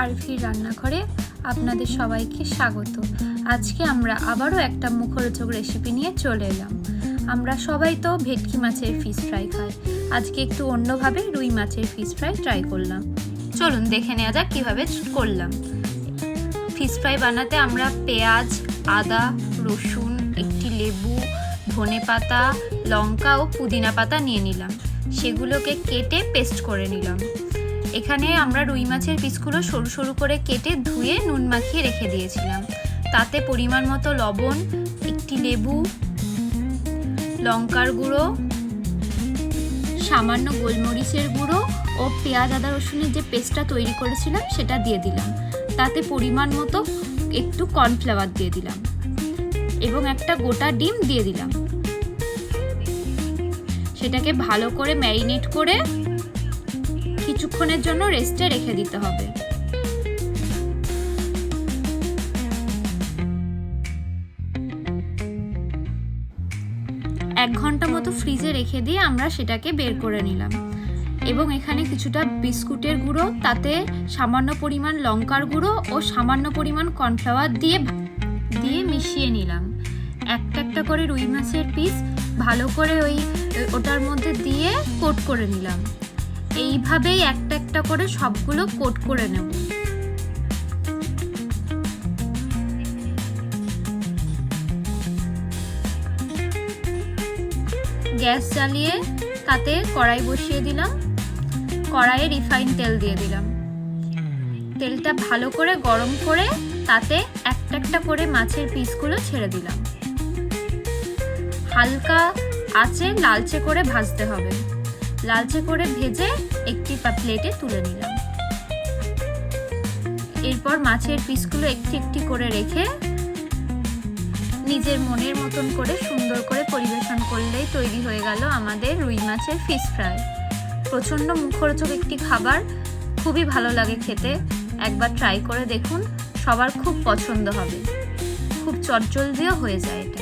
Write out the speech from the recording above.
আরফির রান্নাঘরে আপনাদের সবাইকে স্বাগত। আজকে আমরা আবারও একটা মুখরোচক রেসিপি নিয়ে চলে এলাম। আমরা সবাই তো ভেটকি মাছের ফিশ ফ্রাই খাই, আজকে একটু অন্যভাবে রুই মাছের ফিশ ফ্রাই ট্রাই করলাম। চলুন দেখে নেওয়া যাক কীভাবে করলাম। ফিশ ফ্রাই বানাতে আমরা পেঁয়াজ, আদা, রসুন, একটি লেবু, ধনেপাতা, লঙ্কা ও পুদিনা পাতা নিয়ে নিলাম। সেগুলোকে কেটে পেস্ট করে নিলাম। এখানে আমরা রুই মাছের পিসগুলো সরু সরু করে কেটে ধুয়ে নুন মাখিয়ে রেখে দিয়েছিলাম। তাতে পরিমাণ মতো লবণ, একটি লেবু, লঙ্কার গুঁড়ো, সামান্য গোলমরিচের গুঁড়ো ও পেঁয়াজ আদা রসুনের যে পেস্টটা তৈরি করেছিলাম সেটা দিয়ে দিলাম। তাতে পরিমাণ মতো একটু কর্নফ্লাওয়ার দিয়ে দিলাম এবং একটা গোটা ডিম দিয়ে দিলাম। সেটাকে ভালো করে ম্যারিনেট করে কিছুক্ষণের জন্য রেস্টে রেখে দিতে হবে। 1 ঘন্টা মতো ফ্রিজে রেখে দিয়ে আমরা সেটাকে বের করে নিলাম এবং এখানে কিছুটা বিস্কুটের গুঁড়ো, তাতে সামান্য পরিমাণ লঙ্কার গুঁড়ো ও সামান্য পরিমাণ কর্নফ্লাওয়ার দিয়ে মিশিয়ে নিলাম। একটা করে রুই মাছের পিস ভালো করে ওটার মধ্যে দিয়ে কোট করে নিলাম। এইভাবেই একটা করে সবগুলো কোট করে নেব। গ্যাস জ্বালিয়ে তাতে কড়াই বসিয়ে দিলাম। কড়াইয়ে রিফাইন তেল দিয়ে দিলাম। তেলটা ভালো করে গরম করে তাতে একটা করে মাছের পিসগুলো ছেড়ে দিলাম। হালকা আঁচে লালচে করে ভাজতে হবে। লালচে করে ভেজে একটি প্লেটে তুলে নিলাম। এরপর মাছের পিসগুলো একটি করে রেখে নিজের মনের মতন করে সুন্দর করে পরিবেশন করলেই তৈরি হয়ে গেল আমাদের রুই মাছের ফিশ ফ্রাই। প্রচণ্ড মুখরোচক একটি খাবার, খুবই ভালো লাগে খেতে। একবার ট্রাই করে দেখুন, সবার খুব পছন্দ হবে। খুব চটজলদিও হয়ে যায় এটা।